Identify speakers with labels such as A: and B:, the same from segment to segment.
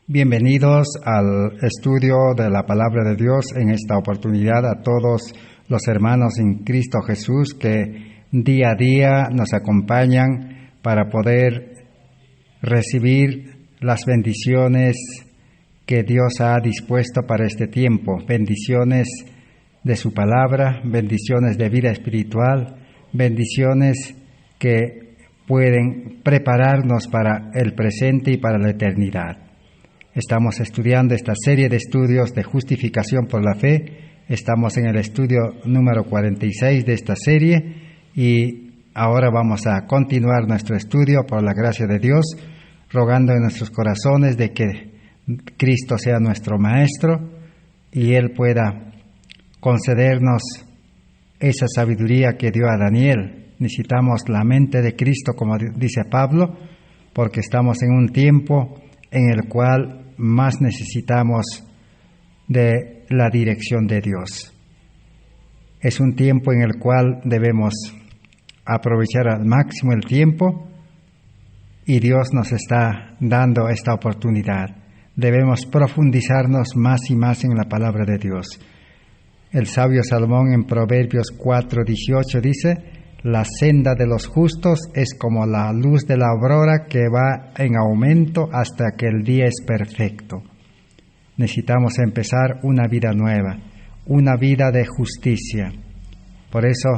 A: Bienvenidos al estudio de la Palabra de Dios en esta oportunidad a todos los hermanos en Cristo Jesús que día a día nos acompañan para poder recibir las bendiciones que Dios ha dispuesto para este tiempo, bendiciones de su palabra, bendiciones de vida espiritual, bendiciones que pueden prepararnos para el presente y para la eternidad. Estamos estudiando esta serie de estudios de justificación por la fe. Estamos en el estudio número 46 de esta serie y ahora vamos a continuar nuestro estudio por la gracia de Dios, rogando en nuestros corazones de que Cristo sea nuestro Maestro y Él pueda concedernos esa sabiduría que dio a Daniel. Necesitamos la mente de Cristo, como dice Pablo, porque estamos en un tiempo en el cual más necesitamos de la dirección de Dios. Es un tiempo en el cual debemos aprovechar al máximo el tiempo y Dios nos está dando esta oportunidad. Debemos profundizarnos más y más en la palabra de Dios. El sabio Salomón en Proverbios 4:18 dice: la senda de los justos es como la luz de la aurora que va en aumento hasta que el día es perfecto. Necesitamos empezar una vida nueva, una vida de justicia. Por eso,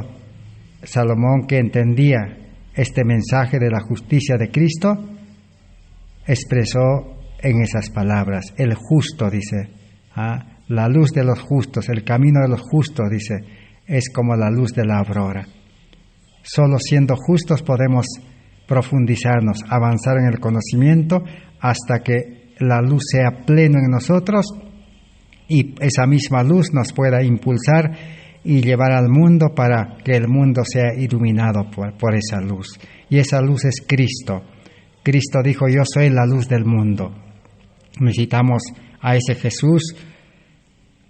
A: Salomón, que entendía este mensaje de la justicia de Cristo, expresó en esas palabras, el justo, dice, la luz de los justos, el camino de los justos, dice, es como la luz de la aurora. Solo siendo justos podemos profundizarnos, avanzar en el conocimiento hasta que la luz sea pleno en nosotros y esa misma luz nos pueda impulsar y llevar al mundo para que el mundo sea iluminado por esa luz. Y esa luz es Cristo. Cristo dijo: yo soy la luz del mundo. Necesitamos a ese Jesús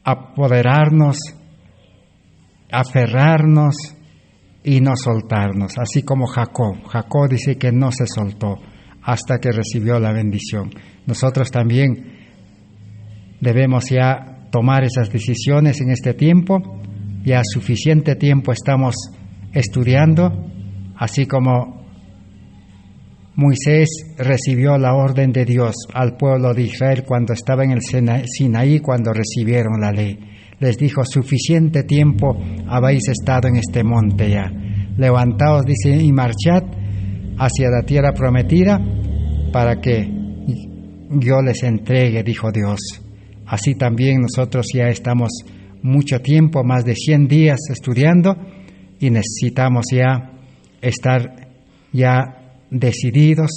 A: apoderarnos, aferrarnos y no soltarnos, así como Jacob. Jacob dice que no se soltó hasta que recibió la bendición. Nosotros también debemos ya tomar esas decisiones en este tiempo. Ya suficiente tiempo estamos estudiando, así como Moisés recibió la orden de Dios al pueblo de Israel cuando estaba en el Sinaí, cuando recibieron la ley. Les dijo: suficiente tiempo habéis estado en este monte ya. Levantaos, dice, y marchad hacia la tierra prometida para que yo les entregue, dijo Dios. Así también nosotros ya estamos mucho tiempo, más de 100 días estudiando y necesitamos ya estar ya decididos,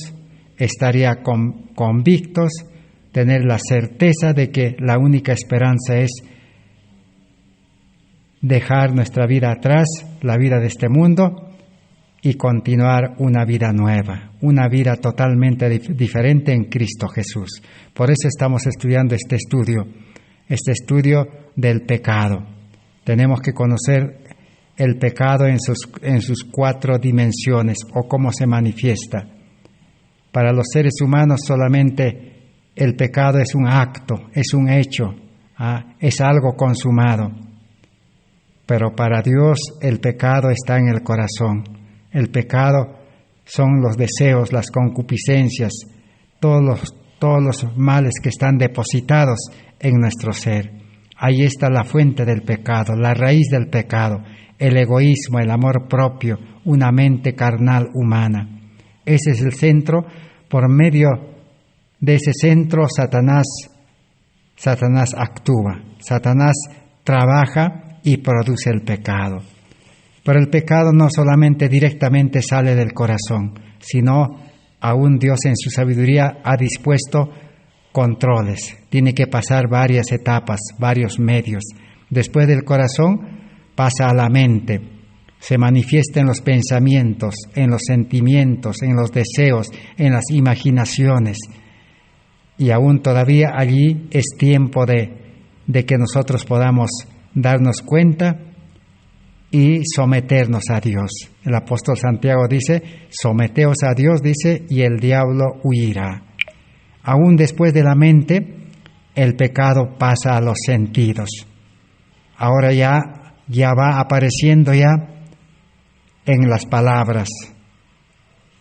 A: estar ya convictos, tener la certeza de que la única esperanza es dejar nuestra vida atrás, la vida de este mundo, y continuar una vida nueva, una vida totalmente diferente en Cristo Jesús. Por eso estamos estudiando este estudio del pecado. Tenemos que conocer el pecado en sus 4 dimensiones o cómo se manifiesta. Para los seres humanos solamente el pecado es un acto, es un hecho, es algo consumado. Pero para Dios el pecado está en el corazón. El pecado son los deseos, las concupiscencias, todos los males que están depositados en nuestro ser. Ahí está la fuente del pecado, la raíz del pecado, el egoísmo, el amor propio, una mente carnal humana. Ese es el centro. Por medio de ese centro Satanás actúa, Satanás trabaja y produce el pecado. Pero el pecado no solamente directamente sale del corazón, sino aún Dios en su sabiduría ha dispuesto controles. Tiene que pasar varias etapas, varios medios. Después del corazón pasa a la mente, se manifiesta en los pensamientos, en los sentimientos, en los deseos, en las imaginaciones. Y aún todavía allí es tiempo de que nosotros podamos darnos cuenta y someternos a Dios. El apóstol Santiago dice: someteos a Dios, dice, y el diablo huirá. Aún después de la mente, el pecado pasa a los sentidos. Ahora ya va apareciendo ya en las palabras,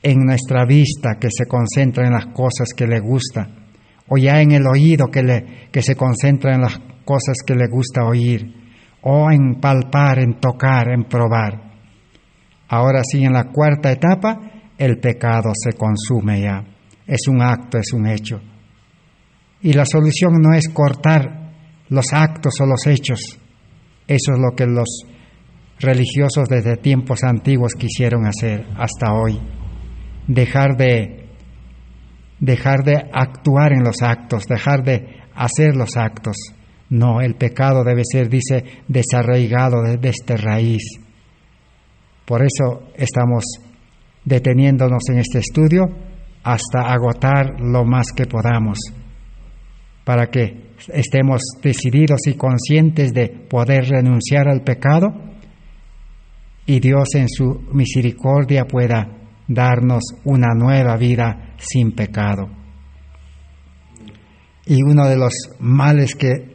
A: en nuestra vista que se concentra en las cosas que le gusta, o ya en el oído que se concentra en las cosas que le gusta oír, o en palpar, en tocar, en probar. Ahora sí, en la cuarta etapa, el pecado se consume ya. Es un acto, es un hecho. Y la solución no es cortar los actos o los hechos. Eso es lo que los religiosos desde tiempos antiguos quisieron hacer hasta hoy. Dejar de actuar en los actos, dejar de hacer los actos. No, el pecado debe ser, dice, desarraigado desde raíz. Por eso estamos deteniéndonos en este estudio hasta agotar lo más que podamos, para que estemos decididos y conscientes de poder renunciar al pecado y Dios en su misericordia pueda darnos una nueva vida sin pecado. Y uno de los males que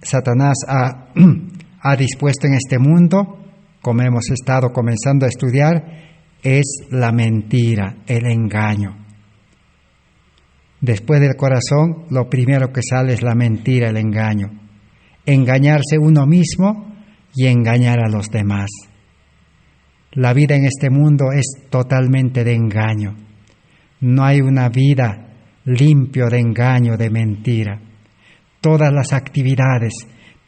A: Satanás ha dispuesto en este mundo, como hemos estado comenzando a estudiar, es la mentira, el engaño. Después del corazón, lo primero que sale es la mentira, el engaño. Engañarse uno mismo y engañar a los demás. La vida en este mundo es totalmente de engaño. No hay una vida limpio de engaño, de mentira. Todas las actividades,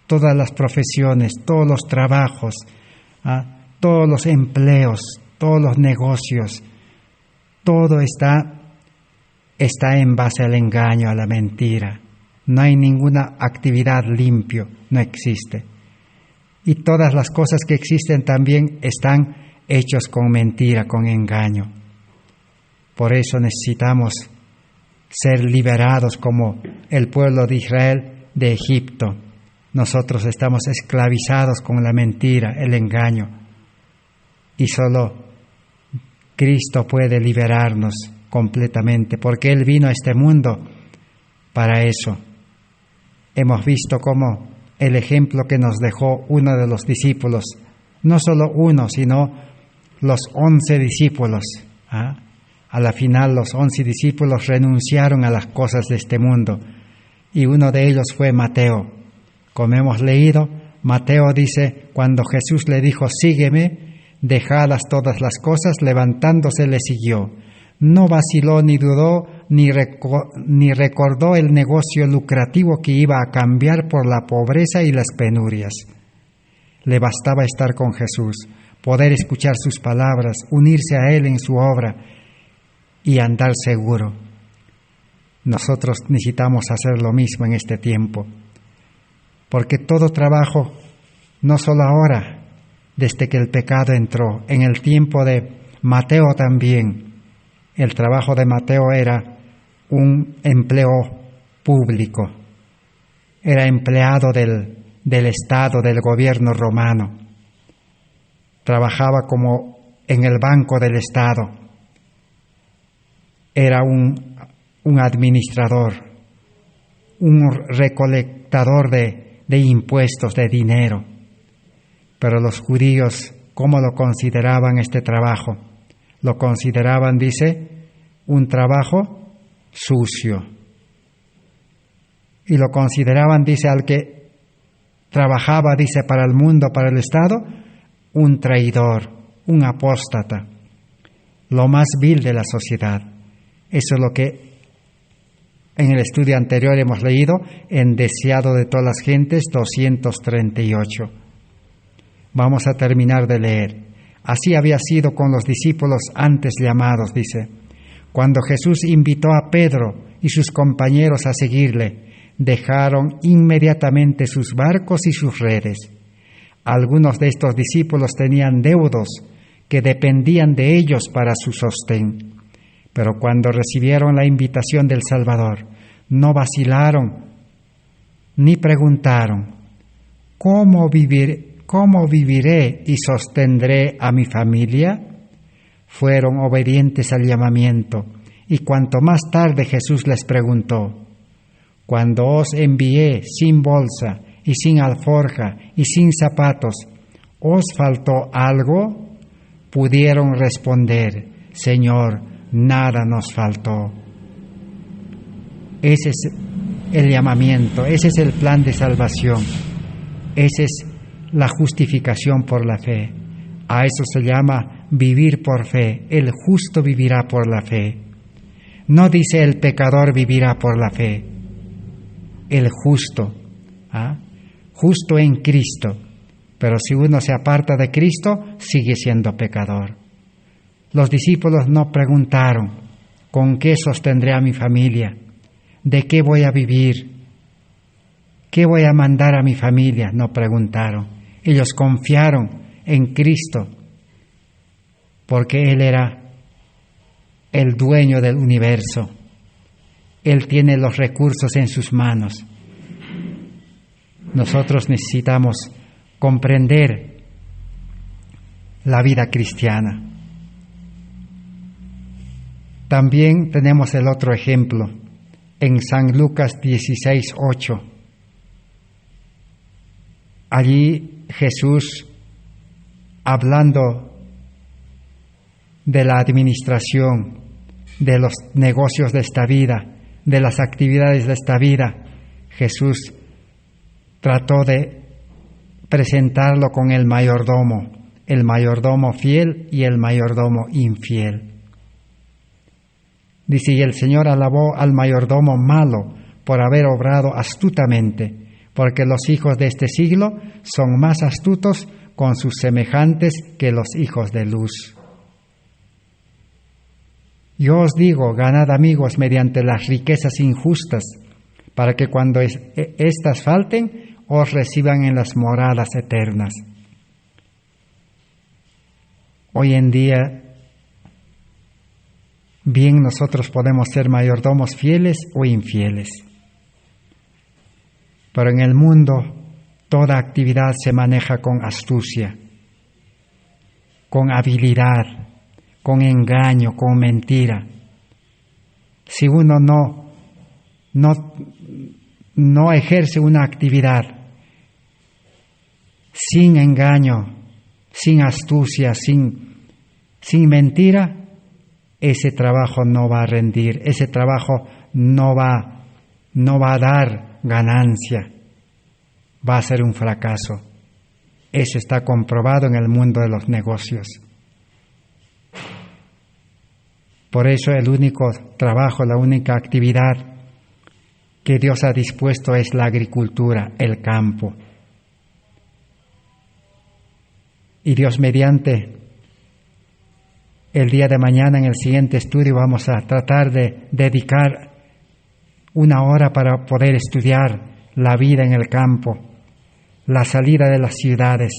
A: todas las profesiones, todos los trabajos, todos los empleos, todos los negocios, todo está en base al engaño, a la mentira. No hay ninguna actividad limpio, no existe. Y todas las cosas que existen también están hechos con mentira, con engaño. Por eso necesitamos ser liberados como el pueblo de Israel de Egipto. Nosotros estamos esclavizados con la mentira, el engaño. Y solo Cristo puede liberarnos completamente, porque Él vino a este mundo para eso. Hemos visto cómo el ejemplo que nos dejó uno de los discípulos, no solo uno, sino los 11 discípulos. A la final los 11 discípulos renunciaron a las cosas de este mundo y uno de ellos fue Mateo. Como hemos leído, Mateo dice, cuando Jesús le dijo, sígueme, dejadas todas las cosas, levantándose le siguió. No vaciló ni dudó, ni recordó el negocio lucrativo que iba a cambiar por la pobreza y las penurias. Le bastaba estar con Jesús, poder escuchar sus palabras, unirse a Él en su obra y andar seguro. Nosotros necesitamos hacer lo mismo en este tiempo, porque todo trabajo, no solo ahora, desde que el pecado entró, en el tiempo de Mateo también, el trabajo de Mateo era un empleo público, era empleado del Estado, del gobierno romano, trabajaba como en el banco del Estado, era un administrador, un recolectador de impuestos, de dinero. Pero los judíos, ¿cómo lo consideraban este trabajo? Lo consideraban, dice, un trabajo sucio. Y lo consideraban, dice, al que trabajaba, dice, para el mundo, para el Estado, un traidor, un apóstata, lo más vil de la sociedad. Eso es lo que en el estudio anterior hemos leído en Deseado de todas las gentes 238. Vamos a terminar de leer. Así había sido con los discípulos antes llamados, dice. Cuando Jesús invitó a Pedro y sus compañeros a seguirle, dejaron inmediatamente sus barcos y sus redes. Algunos de estos discípulos tenían deudos que dependían de ellos para su sostén. Pero cuando recibieron la invitación del Salvador, no vacilaron ni preguntaron, ¿cómo viviré y sostendré a mi familia? Fueron obedientes al llamamiento Y cuanto más tarde Jesús les preguntó: cuando os envié sin bolsa y sin alforja y sin zapatos, ¿os faltó algo? Pudieron responder: Señor, nada nos faltó. Ese es el llamamiento, ese es el plan de salvación, esa es la justificación por la fe. A eso se llama vivir por fe. El justo vivirá por la fe. No dice el pecador vivirá por la fe. El justo, justo en Cristo. Pero si uno se aparta de Cristo, sigue siendo pecador. Los discípulos no preguntaron: ¿con qué sostendré a mi familia? ¿De qué voy a vivir? ¿Qué voy a mandar a mi familia? No preguntaron. Ellos confiaron en Cristo, porque Él era el dueño del universo. Él tiene los recursos en sus manos. Nosotros necesitamos comprender la vida cristiana. También tenemos el otro ejemplo en San Lucas 16:8. Allí Jesús, hablando de la administración, de los negocios de esta vida, de las actividades de esta vida, Jesús trató de presentarlo con el mayordomo fiel y el mayordomo infiel. Dice: y el Señor alabó al mayordomo malo por haber obrado astutamente, porque los hijos de este siglo son más astutos con sus semejantes que los hijos de luz. Yo os digo, ganad amigos mediante las riquezas injustas, para que cuando éstas falten, os reciban en las moradas eternas. Hoy en día, bien nosotros podemos ser mayordomos fieles o infieles. Pero en el mundo, toda actividad se maneja con astucia, con habilidad, con engaño, con mentira. Si uno no ejerce una actividad sin engaño, sin astucia, sin mentira, ese trabajo no va a rendir, ese trabajo no va a dar ganancia, va a ser un fracaso. Eso está comprobado en el mundo de los negocios. Por eso el único trabajo, la única actividad que Dios ha dispuesto es la agricultura, el campo. Y Dios mediante, el día de mañana en el siguiente estudio vamos a tratar de dedicar una hora para poder estudiar la vida en el campo, la salida de las ciudades.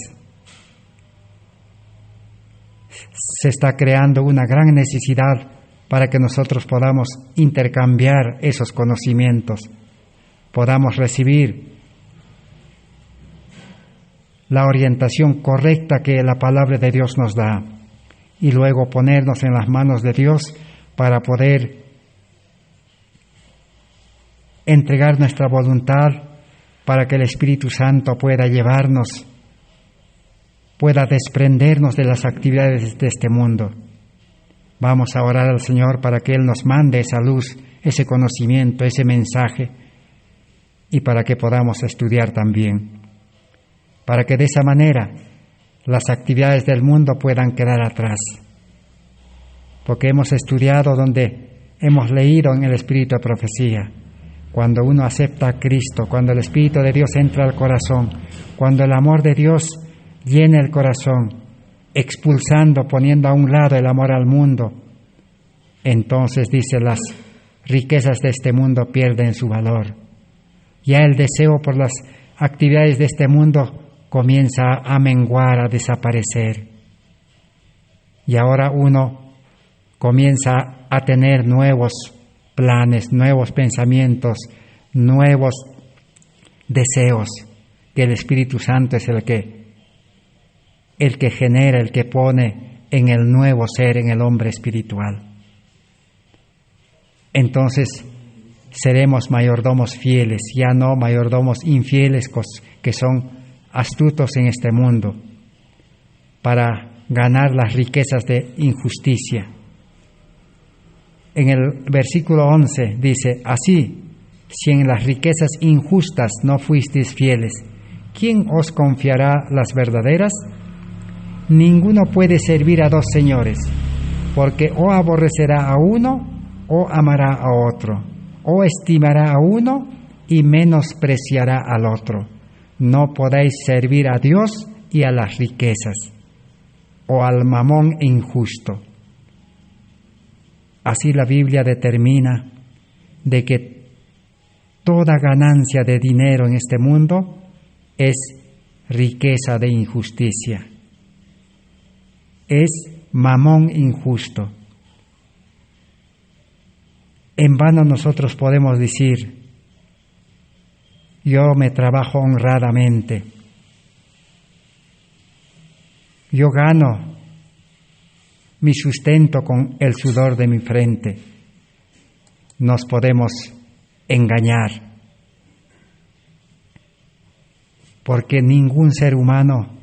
A: Se está creando una gran necesidad para que nosotros podamos intercambiar esos conocimientos, podamos recibir la orientación correcta que la palabra de Dios nos da y luego ponernos en las manos de Dios para poder entregar nuestra voluntad para que el Espíritu Santo pueda llevarnos, pueda desprendernos de las actividades de este mundo. Vamos a orar al Señor para que Él nos mande esa luz, ese conocimiento, ese mensaje, y para que podamos estudiar también, para que de esa manera las actividades del mundo puedan quedar atrás. Porque hemos estudiado donde hemos leído en el Espíritu de profecía, cuando uno acepta a Cristo, cuando el Espíritu de Dios entra al corazón, cuando el amor de Dios llena el corazón, expulsando, poniendo a un lado el amor al mundo, entonces dice, las riquezas de este mundo pierden su valor. Ya el deseo por las actividades de este mundo comienza a menguar, a desaparecer. Y ahora uno comienza a tener nuevos planes, nuevos pensamientos, nuevos deseos, que el Espíritu Santo es el que genera, el que pone en el nuevo ser, en el hombre espiritual. entonces seremos mayordomos fieles, ya no mayordomos infieles que son astutos en este mundo para ganar las riquezas de injusticia. En el versículo 11 dice, así, si en las riquezas injustas no fuisteis fieles, ¿quién os confiará las verdaderas? Ninguno puede servir a dos señores, porque o aborrecerá a uno o amará a otro, o estimará a uno y menospreciará al otro. No podéis servir a Dios y a las riquezas, o al mamón injusto. Así la Biblia determina de que toda ganancia de dinero en este mundo es riqueza de injusticia, es mamón injusto. En vano nosotros podemos decir, yo me trabajo honradamente, yo gano mi sustento con el sudor de mi frente. Nos podemos engañar, porque ningún ser humano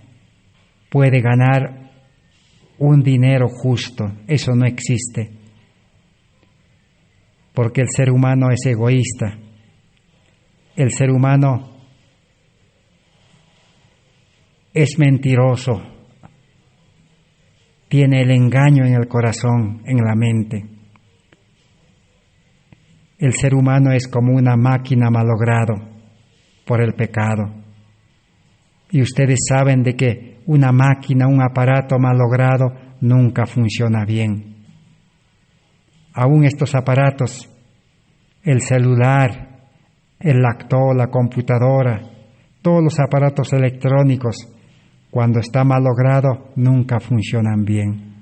A: puede ganar un dinero justo, eso no existe, porque el ser humano es egoísta, el ser humano es mentiroso, tiene el engaño en el corazón, en la mente. El ser humano es como una máquina malogrado por el pecado. Y ustedes saben de que una máquina, un aparato malogrado nunca funciona bien. Aún estos aparatos, el celular, el laptop, la computadora, todos los aparatos electrónicos, cuando está malogrado, nunca funcionan bien.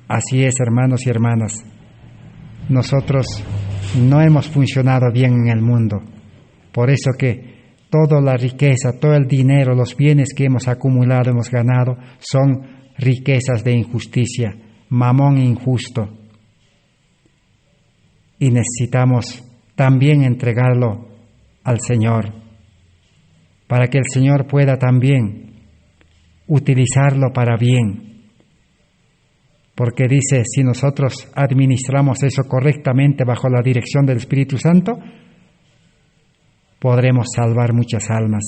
A: Así es, hermanos y hermanas. Nosotros no hemos funcionado bien en el mundo. Por eso que toda la riqueza, todo el dinero, los bienes que hemos acumulado, hemos ganado, son riquezas de injusticia, mamón injusto. Y necesitamos también entregarlo al Señor, para que el Señor pueda también utilizarlo para bien. Porque dice, si nosotros administramos eso correctamente bajo la dirección del Espíritu Santo, podremos salvar muchas almas.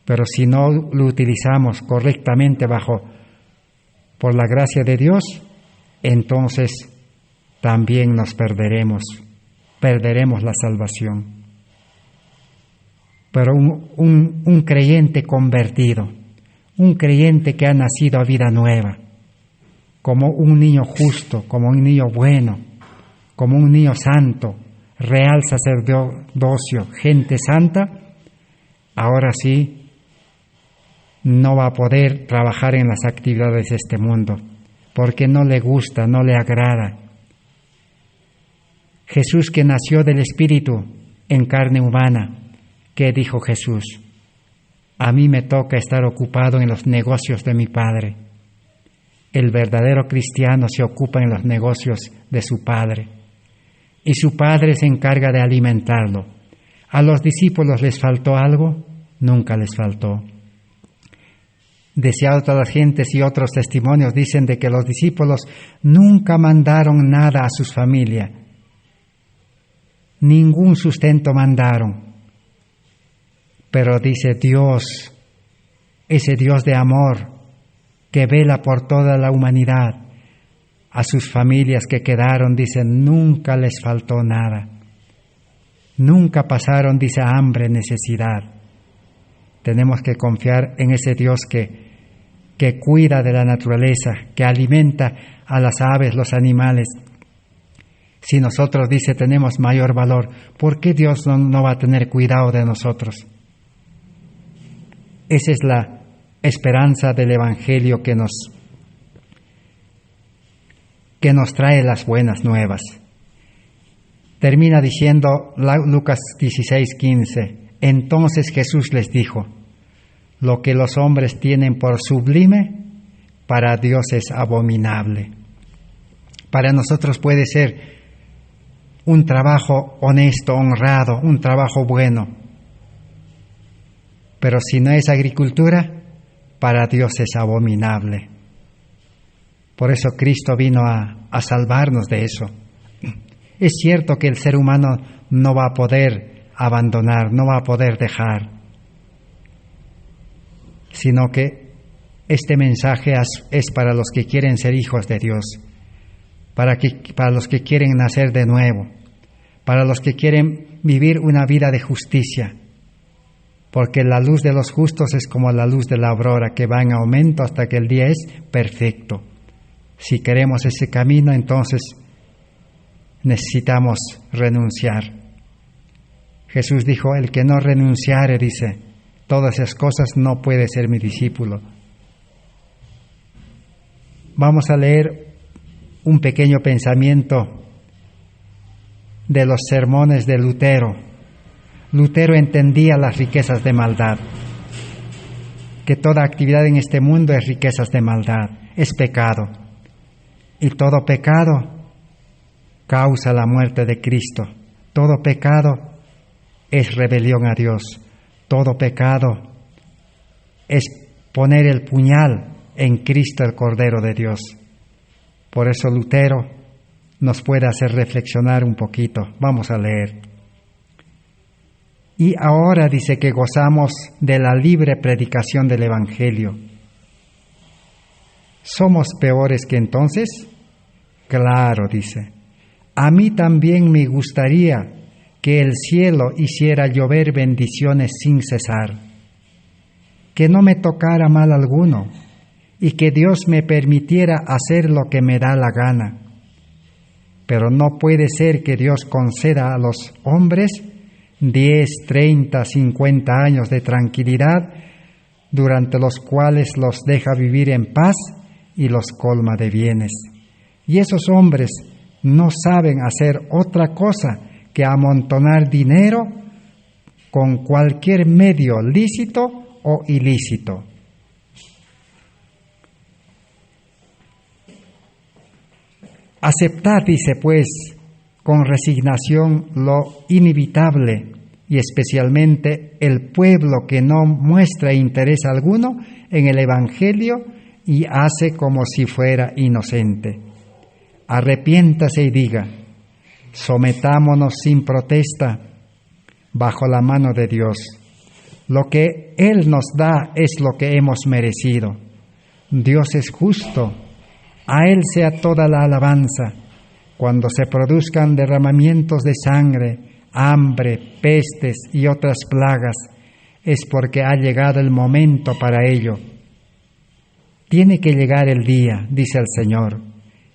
A: Pero si no lo utilizamos correctamente por la gracia de Dios, entonces también nos perderemos la salvación. Pero un creyente convertido, un creyente que ha nacido a vida nueva, como un niño justo, como un niño bueno, como un niño santo, real sacerdocio, gente santa, ahora sí no va a poder trabajar en las actividades de este mundo, porque no le gusta, no le agrada. Jesús, que nació del Espíritu en carne humana, ¿qué dijo Jesús? A mí me toca estar ocupado en los negocios de mi Padre. El verdadero cristiano se ocupa en los negocios de su Padre, y su Padre se encarga de alimentarlo. ¿A los discípulos les faltó algo? Nunca les faltó. Decía otras gentes y otros testimonios dicen de que los discípulos nunca mandaron nada a sus familias, ningún sustento mandaron. Pero dice Dios, ese Dios de amor que vela por toda la humanidad, a sus familias que quedaron, dice, nunca les faltó nada. Nunca pasaron, dice, hambre, necesidad. Tenemos que confiar en ese Dios que cuida de la naturaleza, que alimenta a las aves, los animales. Si nosotros, dice, tenemos mayor valor, ¿por qué Dios no va a tener cuidado de nosotros? Esa es la esperanza del Evangelio que nos trae las buenas nuevas. Termina diciendo Lucas 16:15, entonces Jesús les dijo, lo que los hombres tienen por sublime, para Dios es abominable. Para nosotros puede ser un trabajo honesto, honrado, un trabajo bueno. Pero si no es agricultura, para Dios es abominable. Por eso Cristo vino a salvarnos de eso. Es cierto que el ser humano no va a poder abandonar, no va a poder dejar, sino que este mensaje es para los que quieren ser hijos de Dios, para los que quieren nacer de nuevo, para los que quieren vivir una vida de justicia, porque la luz de los justos es como la luz de la aurora, que va en aumento hasta que el día es perfecto. Si queremos ese camino, entonces necesitamos renunciar. Jesús dijo, el que no renunciare, dice, todas esas cosas, no puede ser mi discípulo. Vamos a leer un pequeño pensamiento de los sermones de Lutero. Lutero entendía las riquezas de maldad, que toda actividad en este mundo es riquezas de maldad, es pecado. Y todo pecado causa la muerte de Cristo. Todo pecado es rebelión a Dios. Todo pecado es poner el puñal en Cristo, el Cordero de Dios. Por eso Lutero nos puede hacer reflexionar un poquito. Vamos a leer. Y ahora dice que gozamos de la libre predicación del Evangelio. ¿Somos peores que entonces? Claro, dice. A mí también me gustaría que el cielo hiciera llover bendiciones sin cesar, que no me tocara mal alguno y que Dios me permitiera hacer lo que me da la gana. Pero no puede ser que Dios conceda a los hombres 10, 30, 50 años de tranquilidad, durante los cuales los deja vivir en paz y los colma de bienes. Y esos hombres no saben hacer otra cosa que amontonar dinero con cualquier medio lícito o ilícito. Aceptad, dice pues, con resignación lo inevitable, y especialmente el pueblo que no muestra interés alguno en el Evangelio y hace como si fuera inocente. Arrepiéntase y diga, sometámonos sin protesta bajo la mano de Dios. Lo que Él nos da es lo que hemos merecido. Dios es justo, a Él sea toda la alabanza. Cuando se produzcan derramamientos de sangre, hambre, pestes y otras plagas, es porque ha llegado el momento para ello. Tiene que llegar el día, dice el Señor,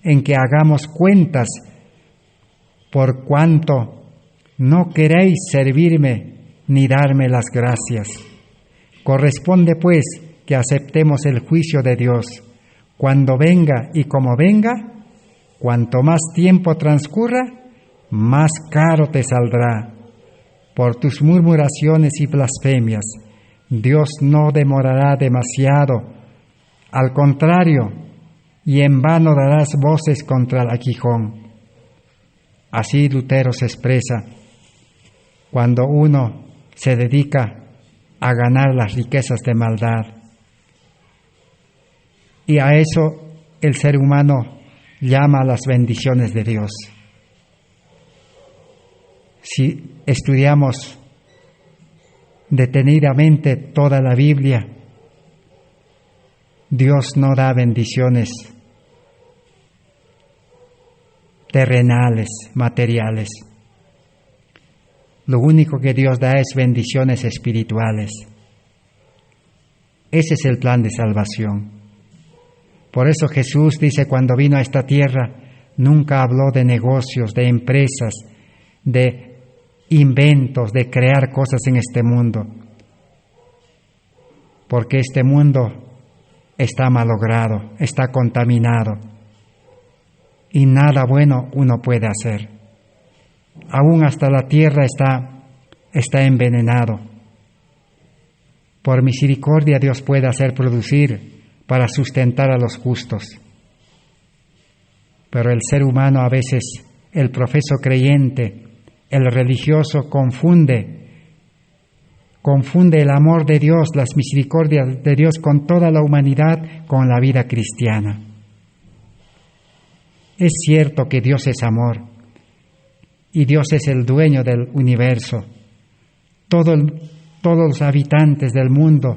A: en que hagamos cuentas, por cuanto no queréis servirme ni darme las gracias. Corresponde pues que aceptemos el juicio de Dios, cuando venga y como venga. Cuanto más tiempo transcurra, más caro te saldrá. Por tus murmuraciones y blasfemias, Dios no demorará demasiado. Al contrario, y en vano darás voces contra el aguijón. Así Lutero se expresa cuando uno se dedica a ganar las riquezas de maldad. Y a eso el ser humano llama las bendiciones de Dios. Si estudiamos detenidamente toda la Biblia, Dios no da bendiciones terrenales, materiales. Lo único que Dios da es bendiciones espirituales. Ese es el plan de salvación. Por eso Jesús dice, cuando vino a esta tierra, nunca habló de negocios, de empresas, de inventos, de crear cosas en este mundo. Porque este mundo está malogrado, está contaminado. Y nada bueno uno puede hacer. Aún hasta la tierra está envenenado. Por misericordia Dios puede hacer producir para sustentar a los justos. Pero el ser humano a veces el profeso creyente, el religioso confunde el amor de Dios, las misericordias de Dios con toda la humanidad, con la vida cristiana. Es cierto que Dios es amor y Dios es el dueño del universo. Todos los habitantes del mundo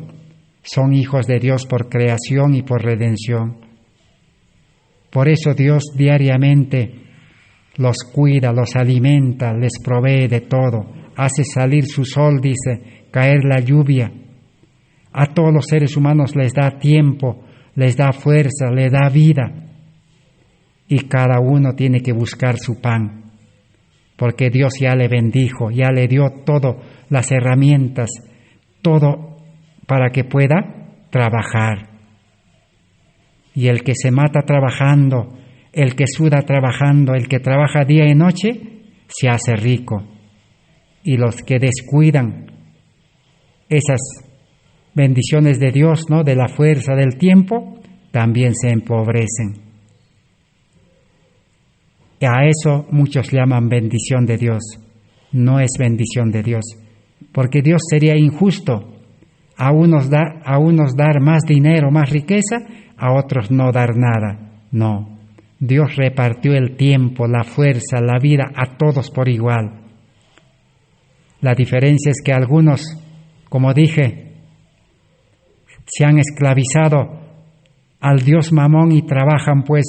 A: son hijos de Dios por creación y por redención. Por eso Dios diariamente los cuida, los alimenta, les provee de todo, hace salir su sol, dice, caer la lluvia. A todos los seres humanos les da tiempo, les da fuerza, les da vida. Y cada uno tiene que buscar su pan, porque Dios ya le bendijo, ya le dio todas las herramientas, todo para que pueda trabajar. Y el que se mata trabajando, el que suda trabajando, el que trabaja día y noche, se hace rico. Y los que descuidan esas bendiciones de Dios, ¿no?, de la fuerza del tiempo, también se empobrecen. Y a eso muchos llaman bendición de Dios. No es bendición de Dios, porque Dios sería injusto a unos dar más dinero, más riqueza, a otros no dar nada. No, Dios repartió el tiempo, la fuerza, la vida a todos por igual. La diferencia es que algunos, como dije, se han esclavizado al Dios Mamón y trabajan pues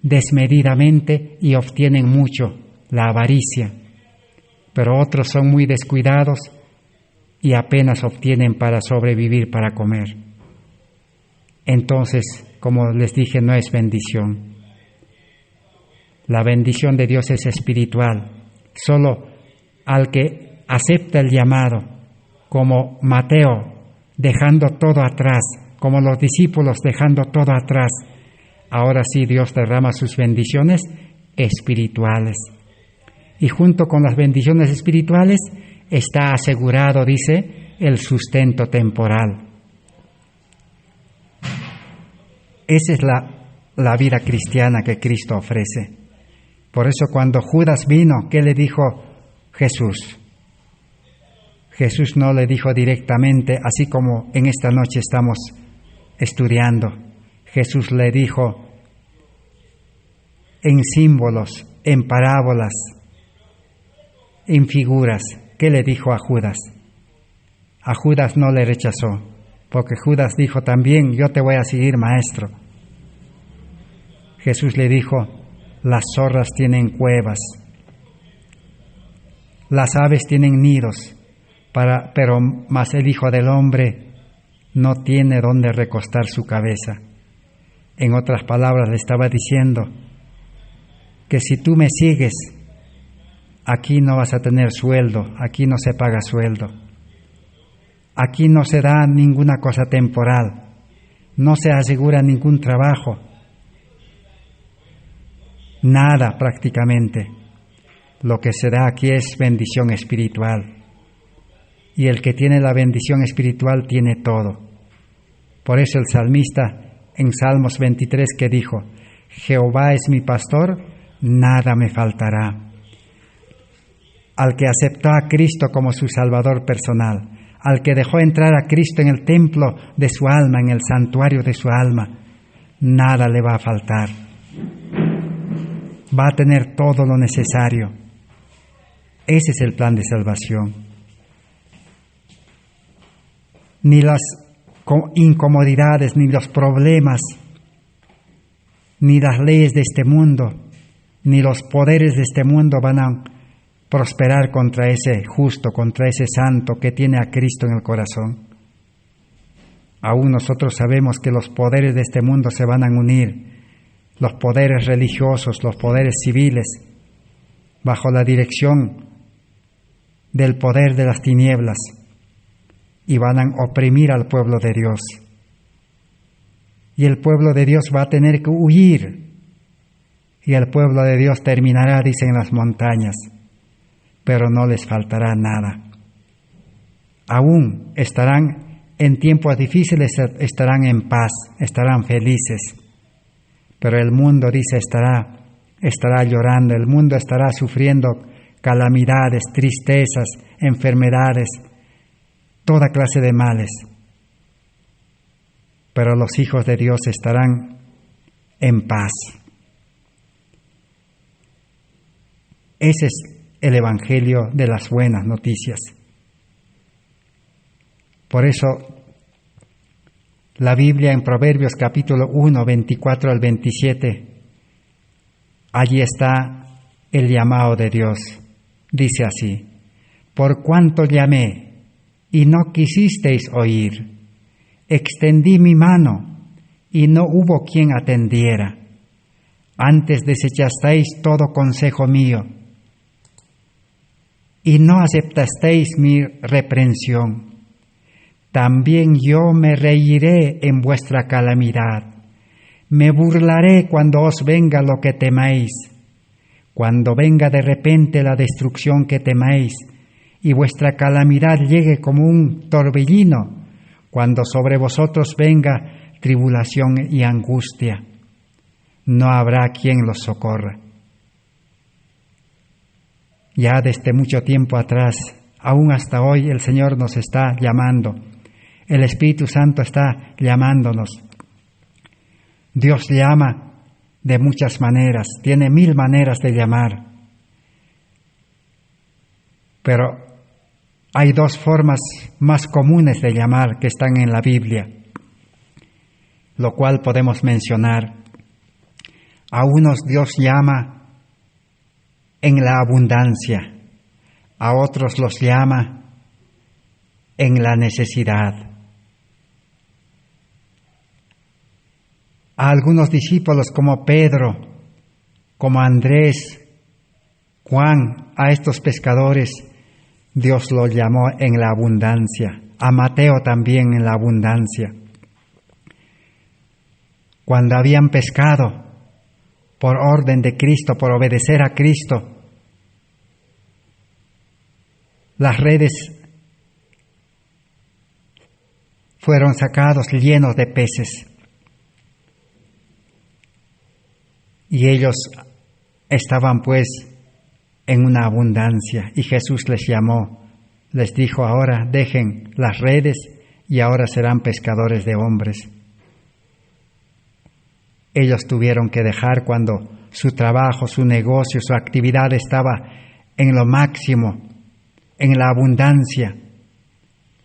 A: desmedidamente y obtienen mucho, la avaricia. Pero otros son muy descuidados y apenas obtienen para sobrevivir, para comer. Entonces, como les dije, no es bendición. La bendición de Dios es espiritual. Solo al que acepta el llamado, como Mateo, dejando todo atrás, como los discípulos dejando todo atrás, ahora sí Dios derrama sus bendiciones espirituales. Y junto con las bendiciones espirituales está asegurado, dice, el sustento temporal. Esa es la vida cristiana que Cristo ofrece. Por eso cuando Judas vino, ¿qué le dijo Jesús? Jesús no le dijo directamente, así como en esta noche estamos estudiando. Jesús le dijo en símbolos, en parábolas, en figuras. ¿Qué le dijo a Judas? A Judas no le rechazó, porque Judas dijo también, yo te voy a seguir, maestro. Jesús le dijo, las zorras tienen cuevas, las aves tienen nidos, pero más el Hijo del Hombre no tiene dónde recostar su cabeza. En otras palabras, le estaba diciendo que si tú me sigues, aquí no vas a tener sueldo, aquí no se paga sueldo, aquí no se da ninguna cosa temporal, no se asegura ningún trabajo, nada prácticamente. Lo que se da aquí es bendición espiritual. Y el que tiene la bendición espiritual tiene todo. Por eso el salmista en Salmos 23 que dijo, Jehová es mi pastor, nada me faltará. Al que aceptó a Cristo como su Salvador personal, al que dejó entrar a Cristo en el templo de su alma, en el santuario de su alma, nada le va a faltar. Va a tener todo lo necesario. Ese es el plan de salvación. Ni las incomodidades, ni los problemas, ni las leyes de este mundo, ni los poderes de este mundo van a prosperar contra ese justo, contra ese santo que tiene a Cristo en el corazón. Aún nosotros sabemos que los poderes de este mundo se van a unir, los poderes religiosos, los poderes civiles, bajo la dirección del poder de las tinieblas, y van a oprimir al pueblo de Dios. Y el pueblo de Dios va a tener que huir, y el pueblo de Dios terminará, dicen, en las montañas, pero no les faltará nada. Aún estarán en tiempos difíciles, estarán en paz, estarán felices, pero el mundo, dice, estará estará llorando, el mundo estará sufriendo calamidades, tristezas, enfermedades, toda clase de males. Pero los hijos de Dios estarán en paz. Ese es el Evangelio de las buenas noticias. Por eso, la Biblia en Proverbios capítulo 1, 24 al 27, allí está el llamado de Dios. Dice así: por cuanto llamé y no quisisteis oír, extendí mi mano y no hubo quien atendiera. Antes desechasteis todo consejo mío y no aceptasteis mi reprensión. También yo me reiré en vuestra calamidad, me burlaré cuando os venga lo que teméis, cuando venga de repente la destrucción que teméis, y vuestra calamidad llegue como un torbellino, cuando sobre vosotros venga tribulación y angustia, no habrá quien los socorra. Ya desde mucho tiempo atrás, aún hasta hoy, el Señor nos está llamando. El Espíritu Santo está llamándonos. Dios llama de muchas maneras, tiene 1000 maneras de llamar. Pero hay 2 formas más comunes de llamar que están en la Biblia, lo cual podemos mencionar. A unos Dios llama en la abundancia, a otros los llama en la necesidad. A algunos discípulos como Pedro, como Andrés, Juan, a estos pescadores, Dios los llamó en la abundancia. A Mateo también en la abundancia. Cuando habían pescado, por orden de Cristo, por obedecer a Cristo, las redes fueron sacados llenos de peces. Y ellos estaban pues en una abundancia. Y Jesús les llamó, les dijo: ahora dejen las redes y ahora serán pescadores de hombres. Ellos tuvieron que dejar cuando su trabajo, su negocio, su actividad estaba en lo máximo, en la abundancia.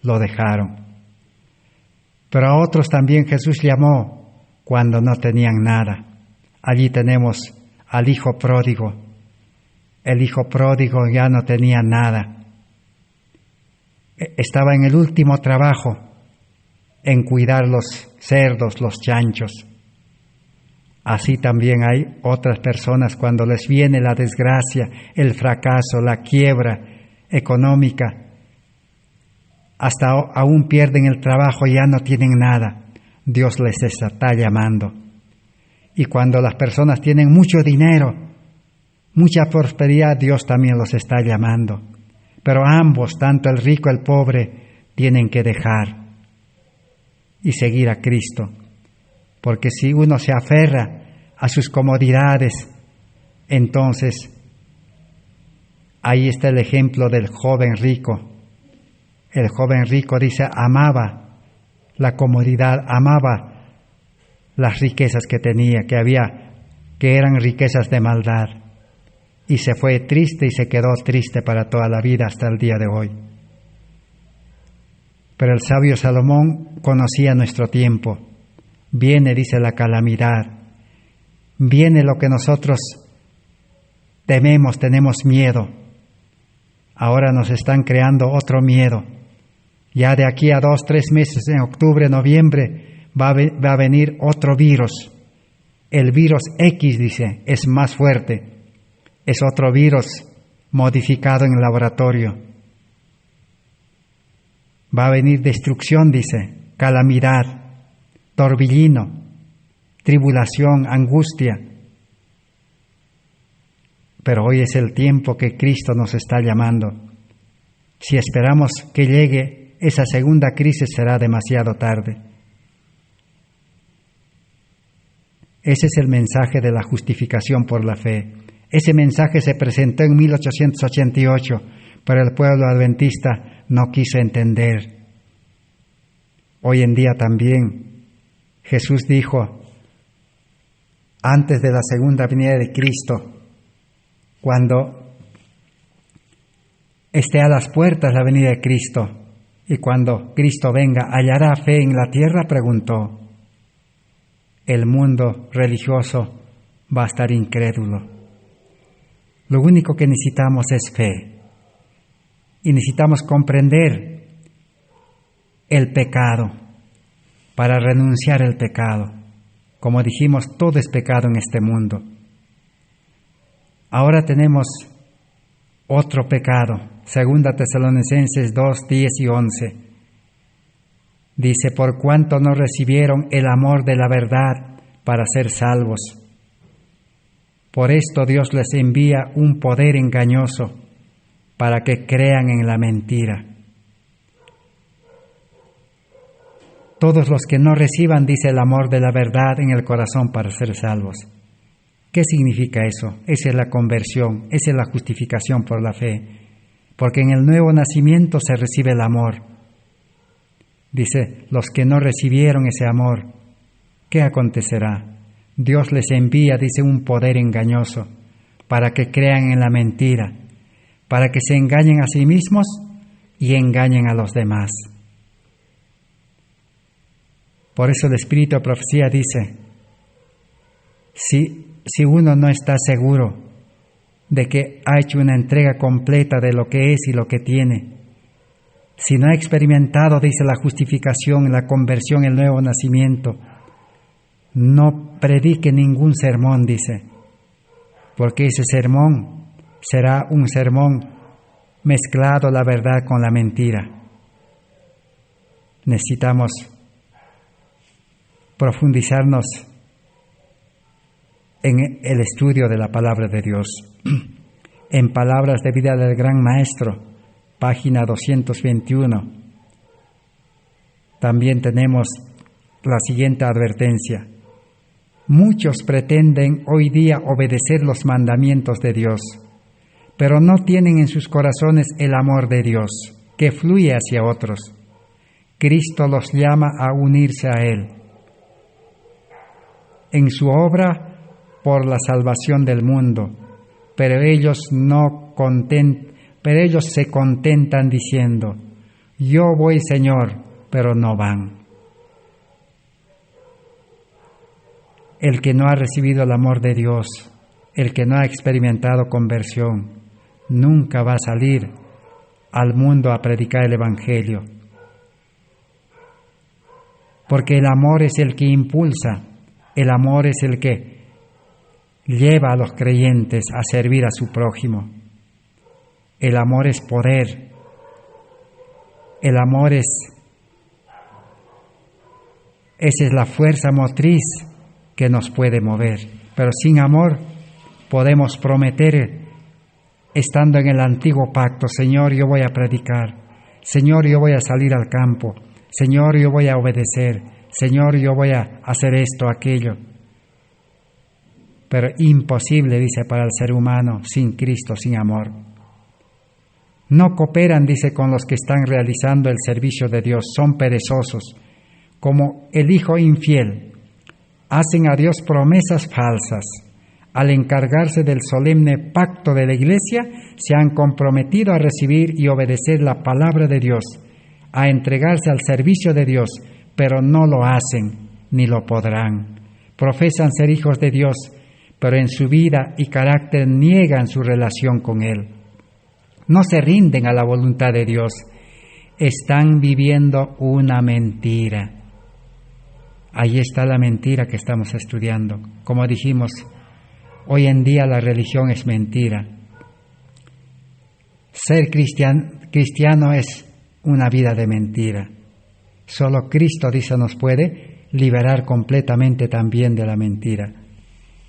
A: Lo dejaron. Pero a otros también Jesús llamó cuando no tenían nada. Allí tenemos al hijo pródigo. El hijo pródigo ya no tenía nada. Estaba en el último trabajo, en cuidar los cerdos, los chanchos. Así también hay otras personas cuando les viene la desgracia, el fracaso, la quiebra económica, hasta aún pierden el trabajo, ya no tienen nada. Dios les está llamando. Y cuando las personas tienen mucho dinero, mucha prosperidad, Dios también los está llamando. Pero ambos, tanto el rico y el pobre, tienen que dejar y seguir a Cristo. Porque si uno se aferra a sus comodidades, entonces ahí está el ejemplo del joven rico. El joven rico dice, amaba la comodidad, amaba las riquezas que tenía, que eran riquezas de maldad. Y se fue triste y se quedó triste para toda la vida hasta el día de hoy. Pero el sabio Salomón conocía nuestro tiempo. Viene, dice, la calamidad. Viene lo que nosotros tememos, tenemos miedo. Ahora nos están creando otro miedo. Ya de aquí a 2, 3 meses, en octubre, noviembre, va a venir otro virus. El virus X, dice, es más fuerte. Es otro virus modificado en el laboratorio. Va a venir destrucción, dice, calamidad, torbellino, tribulación, angustia. Pero hoy es el tiempo que Cristo nos está llamando. Si esperamos que llegue esa segunda crisis, será demasiado tarde. Ese es el mensaje de la justificación por la fe. Ese mensaje se presentó en 1888, pero el pueblo adventista no quiso entender. Hoy en día también Jesús dijo, antes de la segunda venida de Cristo, cuando esté a las puertas la venida de Cristo, y cuando Cristo venga, ¿hallará fe en la tierra?, preguntó. El mundo religioso va a estar incrédulo. Lo único que necesitamos es fe. Y necesitamos comprender el pecado para renunciar al pecado. Como dijimos, todo es pecado en este mundo. Ahora tenemos otro pecado. 2 Tesalonicenses 2, 10 y 11. Dice, por cuanto no recibieron el amor de la verdad para ser salvos. Por esto Dios les envía un poder engañoso para que crean en la mentira. Todos los que no reciban, dice, el amor de la verdad en el corazón para ser salvos. ¿Qué significa eso? Esa es la conversión, esa es la justificación por la fe. Porque en el nuevo nacimiento se recibe el amor. Dice, los que no recibieron ese amor, ¿qué acontecerá? Dios les envía, dice, un poder engañoso para que crean en la mentira, para que se engañen a sí mismos y engañen a los demás. Por eso el Espíritu de Profecía dice, si uno no está seguro de que ha hecho una entrega completa de lo que es y lo que tiene, si no ha experimentado, dice, la justificación, la conversión, el nuevo nacimiento, no predique ningún sermón, dice, porque ese sermón será un sermón mezclado la verdad con la mentira. Necesitamos profundizarnos en el estudio de la palabra de Dios. En Palabras de Vida del Gran Maestro, página 221, también tenemos la siguiente advertencia. Muchos pretenden hoy día obedecer los mandamientos de Dios, pero no tienen en sus corazones el amor de Dios, que fluye hacia otros. Cristo los llama a unirse a Él en su obra por la salvación del mundo, pero ellos se contentan diciendo, yo voy, Señor, pero no van. El que no ha recibido el amor de Dios, el que no ha experimentado conversión, nunca va a salir al mundo a predicar el Evangelio. Porque el amor es el que impulsa, el amor es el que lleva a los creyentes a servir a su prójimo. El amor es poder. El amor esa es la fuerza motriz que nos puede mover. Pero sin amor podemos prometer, estando en el antiguo pacto, Señor, yo voy a predicar. Señor, yo voy a salir al campo. Señor, yo voy a obedecer. Señor, yo voy a hacer esto, aquello. Pero imposible, dice, para el ser humano sin Cristo, sin amor. No cooperan, dice, con los que están realizando el servicio de Dios. Son perezosos, como el hijo infiel. Hacen a Dios promesas falsas. Al encargarse del solemne pacto de la Iglesia, se han comprometido a recibir y obedecer la palabra de Dios, a entregarse al servicio de Dios, pero no lo hacen, ni lo podrán. Profesan ser hijos de Dios, pero en su vida y carácter niegan su relación con Él. No se rinden a la voluntad de Dios. Están viviendo una mentira. Ahí está la mentira que estamos estudiando. Como dijimos, hoy en día la religión es mentira. Ser cristiano es una vida de mentira. Solo Cristo, dice, nos puede liberar completamente también de la mentira.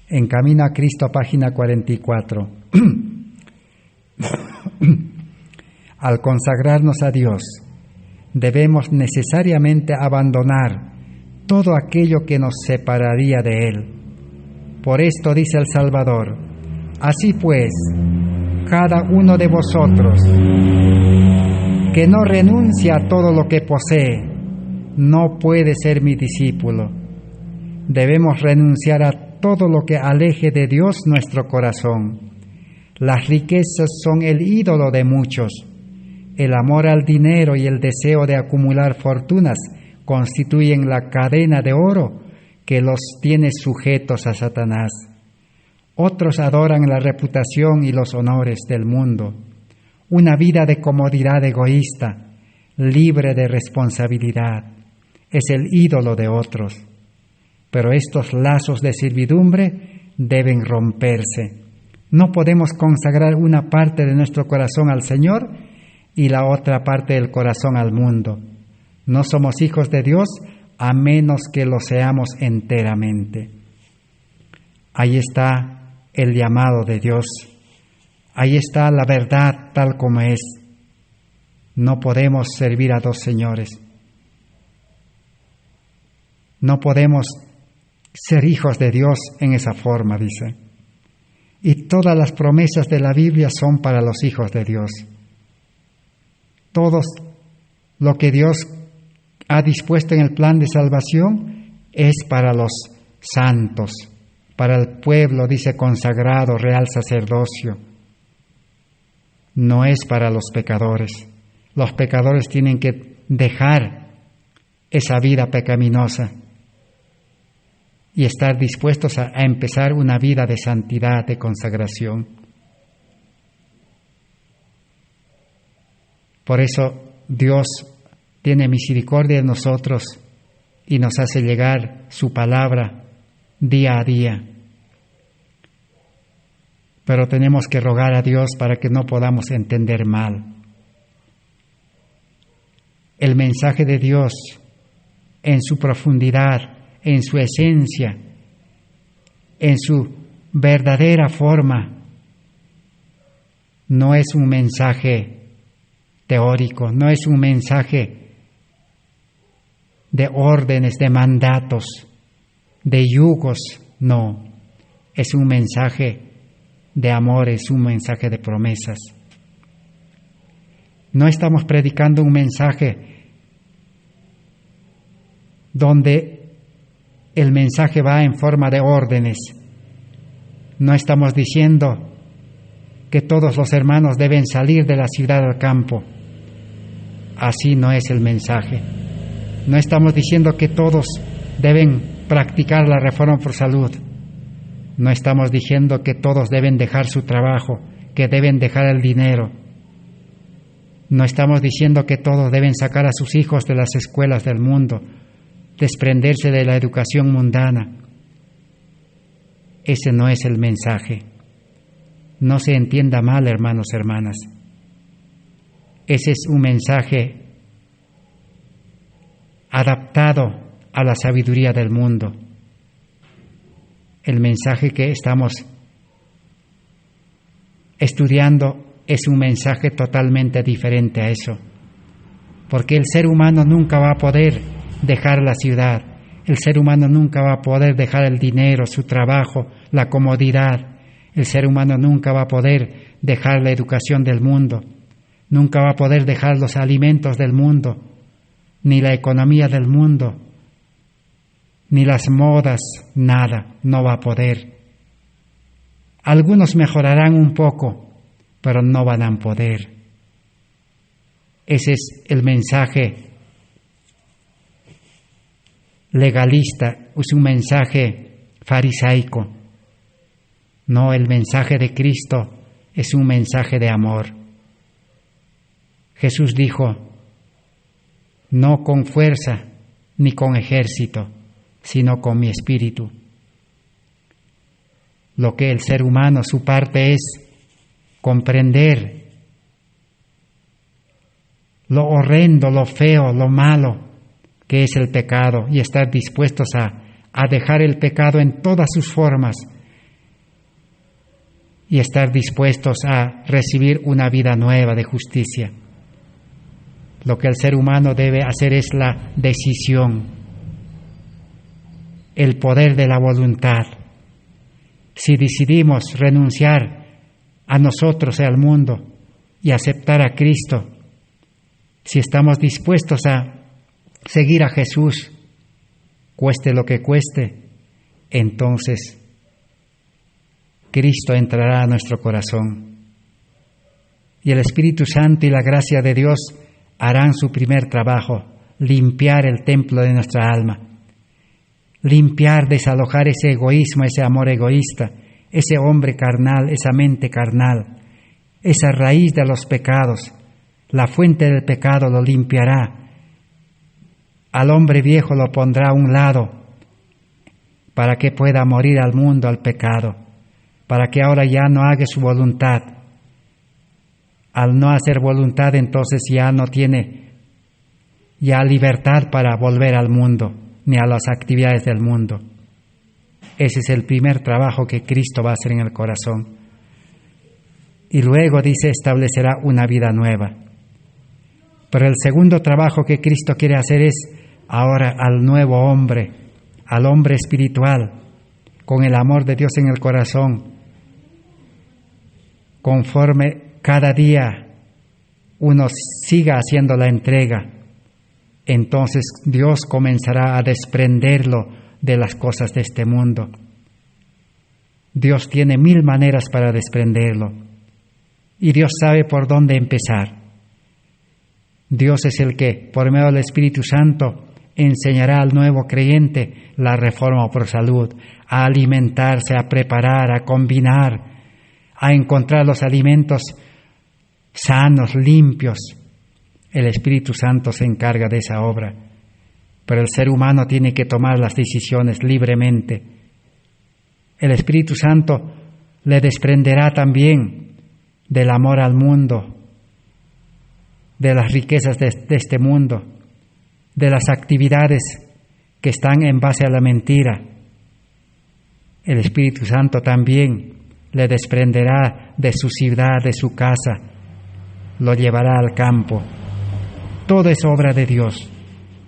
A: En Camino a Cristo, página 44. Al consagrarnos a Dios, debemos necesariamente abandonar todo aquello que nos separaría de Él. Por esto dice el Salvador: así pues, cada uno de vosotros que no renuncia a todo lo que posee, no puede ser mi discípulo. Debemos renunciar a todo lo que aleje de Dios nuestro corazón. Las riquezas son el ídolo de muchos. El amor al dinero y el deseo de acumular fortunas constituyen la cadena de oro que los tiene sujetos a Satanás. Otros adoran la reputación y los honores del mundo, una vida de comodidad egoísta, libre de responsabilidad. Es el ídolo de otros. Pero estos lazos de servidumbre deben romperse. No podemos consagrar una parte de nuestro corazón al Señor y la otra parte del corazón al mundo. No somos hijos de Dios a menos que lo seamos enteramente. Ahí está el llamado de Dios. Ahí está la verdad tal como es. No podemos servir a dos señores. No podemos ser hijos de Dios en esa forma, dice. Y todas las promesas de la Biblia son para los hijos de Dios. Todo lo que Dios ha dispuesto en el plan de salvación es para los santos, para el pueblo, dice, consagrado, real sacerdocio. No es para los pecadores. Los pecadores tienen que dejar esa vida pecaminosa y estar dispuestos a empezar una vida de santidad, de consagración. Por eso Dios tiene misericordia de nosotros y nos hace llegar su palabra día a día. Pero tenemos que rogar a Dios para que no podamos entender mal. El mensaje de Dios en su profundidad, en su esencia, en su verdadera forma, no es un mensaje teórico, no es un mensaje de órdenes, de mandatos, de yugos, no. Es un mensaje de amor, es un mensaje de promesas. No estamos predicando un mensaje donde el mensaje va en forma de órdenes. No estamos diciendo que todos los hermanos deben salir de la ciudad al campo. Así no es el mensaje. No estamos diciendo que todos deben practicar la reforma por salud. No estamos diciendo que todos deben dejar su trabajo, que deben dejar el dinero. No estamos diciendo que todos deben sacar a sus hijos de las escuelas del mundo, desprenderse de la educación mundana. Ese no es el mensaje. No se entienda mal, hermanos, hermanas. Ese es un mensaje adaptado a la sabiduría del mundo. El mensaje que estamos estudiando es un mensaje totalmente diferente a eso, porque el ser humano nunca va a poder dejar la ciudad, el ser humano nunca va a poder dejar el dinero, su trabajo, la comodidad, el ser humano nunca va a poder dejar la educación del mundo, nunca va a poder dejar los alimentos del mundo, ni la economía del mundo, ni las modas, nada, no va a poder. Algunos mejorarán un poco, pero no van a poder. Ese es el mensaje legalista, es un mensaje farisaico. No, el mensaje de Cristo es un mensaje de amor. Jesús dijo: no con fuerza ni con ejército, sino con mi espíritu. Lo que el ser humano, su parte es comprender lo horrendo, lo feo, lo malo que es el pecado y estar dispuestos a dejar el pecado en todas sus formas y estar dispuestos a recibir una vida nueva de justicia. Lo que el ser humano debe hacer es la decisión, el poder de la voluntad. si decidimos renunciar a nosotros y al mundo y aceptar a Cristo, si estamos dispuestos a seguir a Jesús, cueste lo que cueste, entonces Cristo entrará a nuestro corazón. Y el Espíritu Santo y la gracia de Dios harán su primer trabajo, limpiar el templo de nuestra alma. Limpiar, desalojar ese egoísmo, ese amor egoísta, ese hombre carnal, esa mente carnal, esa raíz de los pecados. La fuente del pecado lo limpiará. Al hombre viejo lo pondrá a un lado para que pueda morir al mundo, al pecado, para que ahora ya no haga su voluntad. Al no hacer voluntad, entonces ya no tiene ya libertad para volver al mundo, ni a las actividades del mundo. Ese es el primer trabajo que Cristo va a hacer en el corazón. Y luego, dice, establecerá una vida nueva. Pero el segundo trabajo que Cristo quiere hacer es ahora al nuevo hombre, al hombre espiritual, con el amor de Dios en el corazón, conforme cada día uno siga haciendo la entrega, entonces Dios comenzará a desprenderlo de las cosas de este mundo. Dios tiene 1000 maneras para desprenderlo y Dios sabe por dónde empezar. Dios es el que, por medio del Espíritu Santo, enseñará al nuevo creyente la reforma por salud, a alimentarse, a preparar, a combinar, a encontrar los alimentos sanos, limpios. El Espíritu Santo se encarga de esa obra, pero el ser humano tiene que tomar las decisiones libremente. El Espíritu Santo le desprenderá también del amor al mundo, de las riquezas de este mundo, de las actividades que están en base a la mentira. El Espíritu Santo también le desprenderá de su ciudad, de su casa, lo llevará al campo. Todo es obra de Dios.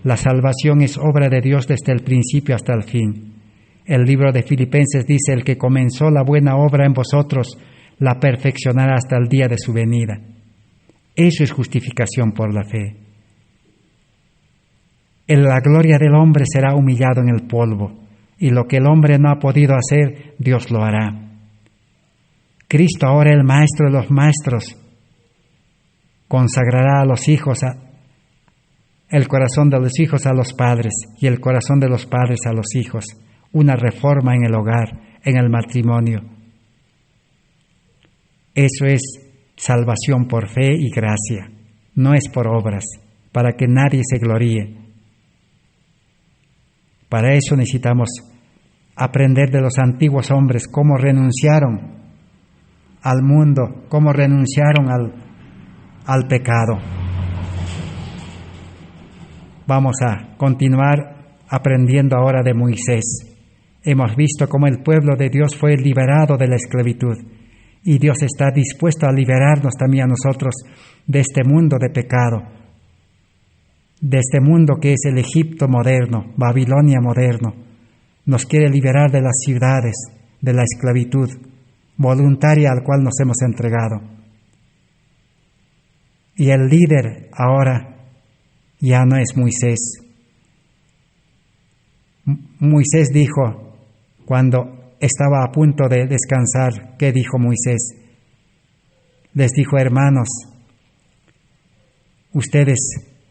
A: La salvación es obra de Dios desde el principio hasta el fin. El libro de Filipenses dice: el que comenzó la buena obra en vosotros, la perfeccionará hasta el día de su venida. Eso es justificación por la fe. En la gloria del hombre será humillado en el polvo, y lo que el hombre no ha podido hacer, Dios lo hará. Cristo, ahora el Maestro de los maestros, consagrará a los hijos, el corazón de los hijos a los padres y el corazón de los padres a los hijos. Una reforma en el hogar, en el matrimonio. Eso es salvación por fe y gracia, no es por obras, para que nadie se gloríe. Para eso necesitamos aprender de los antiguos hombres cómo renunciaron al mundo, cómo renunciaron al pecado. Vamos a continuar aprendiendo ahora de Moisés. Hemos visto cómo el pueblo de Dios fue liberado de la esclavitud y Dios está dispuesto a liberarnos también a nosotros de este mundo de pecado, de este mundo que es el Egipto moderno, Babilonia moderno. Nos quiere liberar de las ciudades, de la esclavitud voluntaria al cual nos hemos entregado. Y el líder ahora ya no es Moisés. Moisés dijo, cuando estaba a punto de descansar, ¿qué dijo Moisés? Les dijo: hermanos, ustedes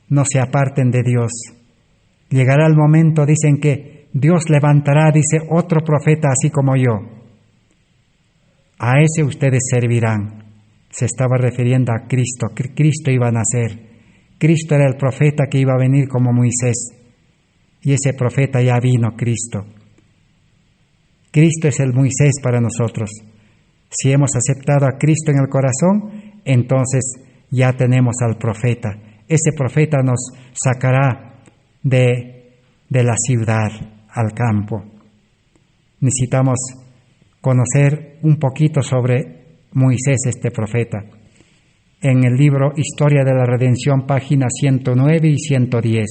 A: no se aparten de Dios. Llegará el momento, dicen, que Dios levantará, dice, otro profeta así como yo. A ese ustedes servirán. Se estaba refiriendo a Cristo. Cristo iba a nacer. Cristo era el profeta que iba a venir como Moisés. Y ese profeta ya vino, Cristo. Cristo es el Moisés para nosotros. Si hemos aceptado a Cristo en el corazón, entonces ya tenemos al profeta. Ese profeta nos sacará de la ciudad al campo. Necesitamos conocer un poquito sobre Moisés, este profeta. En el libro Historia de la Redención, páginas 109 y 110.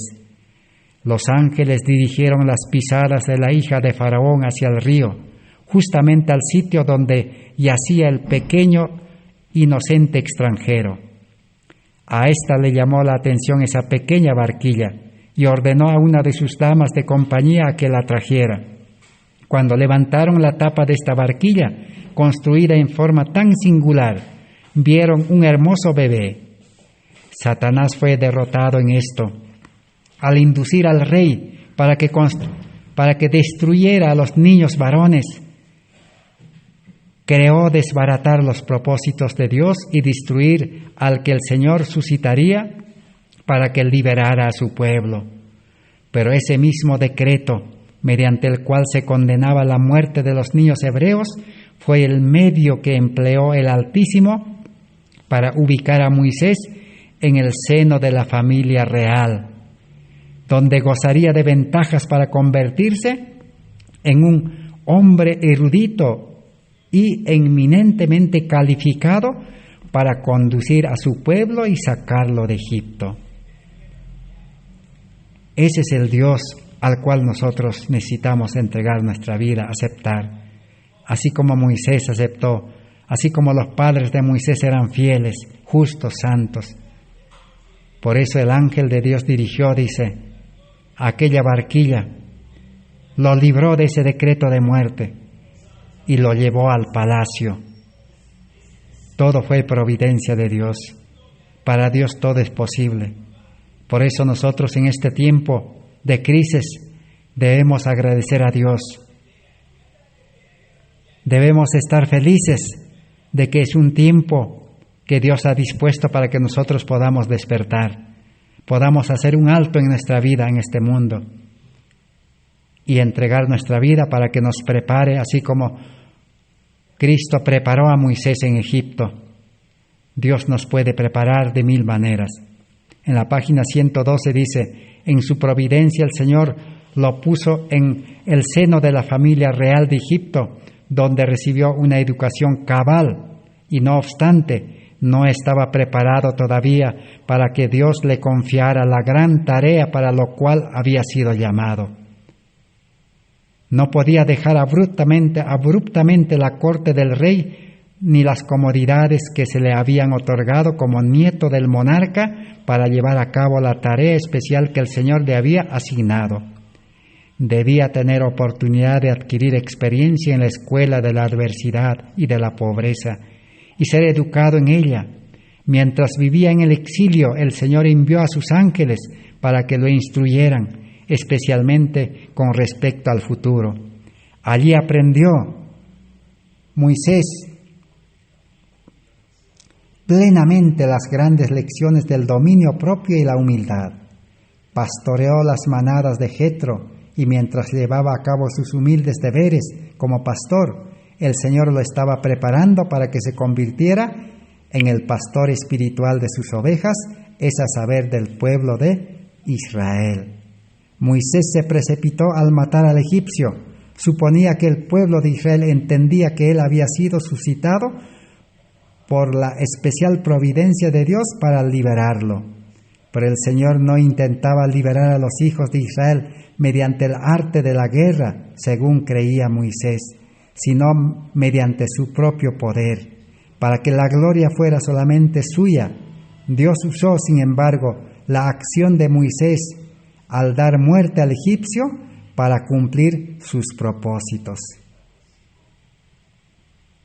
A: Los ángeles dirigieron las pisadas de la hija de Faraón hacia el río, justamente al sitio donde yacía el pequeño inocente extranjero. A esta le llamó la atención esa pequeña barquilla y ordenó a una de sus damas de compañía a que la trajera. Cuando levantaron la tapa de esta barquilla, construida en forma tan singular, vieron un hermoso bebé. Satanás fue derrotado en esto, al inducir al rey para que destruyera a los niños varones. Creó desbaratar los propósitos de Dios y destruir al que el Señor suscitaría para que liberara a su pueblo. Pero ese mismo decreto, mediante el cual se condenaba la muerte de los niños hebreos, fue el medio que empleó el Altísimo para ubicar a Moisés en el seno de la familia real, donde gozaría de ventajas para convertirse en un hombre erudito y eminentemente calificado para conducir a su pueblo y sacarlo de Egipto. Ese es el Dios al cual nosotros necesitamos entregar nuestra vida, aceptar. Así como Moisés aceptó, así como los padres de Moisés eran fieles, justos, santos. Por eso el ángel de Dios dirigió, dice, a aquella barquilla, lo libró de ese decreto de muerte y lo llevó al palacio. Todo fue providencia de Dios. Para Dios todo es posible. Por eso nosotros en este tiempo de crisis debemos agradecer a Dios. Debemos estar felices de que es un tiempo que Dios ha dispuesto para que nosotros podamos despertar, podamos hacer un alto en nuestra vida en este mundo y entregar nuestra vida para que nos prepare, así como Cristo preparó a Moisés en Egipto. Dios nos puede preparar de 1000 maneras. En la página 112 dice, en su providencia el Señor lo puso en el seno de la familia real de Egipto, donde recibió una educación cabal y no obstante no estaba preparado todavía para que Dios le confiara la gran tarea para lo cual había sido llamado. No podía dejar abruptamente la corte del rey ni las comodidades que se le habían otorgado como nieto del monarca para llevar a cabo la tarea especial que el Señor le había asignado. Debía tener oportunidad de adquirir experiencia en la escuela de la adversidad y de la pobreza y ser educado en ella. Mientras vivía en el exilio, el Señor envió a sus ángeles para que lo instruyeran, especialmente con respecto al futuro. Allí aprendió Moisés plenamente las grandes lecciones del dominio propio y la humildad. Pastoreó las manadas de Jetro y mientras llevaba a cabo sus humildes deberes como pastor, el Señor lo estaba preparando para que se convirtiera en el pastor espiritual de sus ovejas, es a saber, del pueblo de Israel. Moisés se precipitó al matar al egipcio. Suponía que el pueblo de Israel entendía que él había sido suscitado por la especial providencia de Dios para liberarlo. Pero el Señor no intentaba liberar a los hijos de Israel mediante el arte de la guerra, según creía Moisés, sino mediante su propio poder, para que la gloria fuera solamente suya. Dios usó, sin embargo, la acción de Moisés al dar muerte al egipcio para cumplir sus propósitos.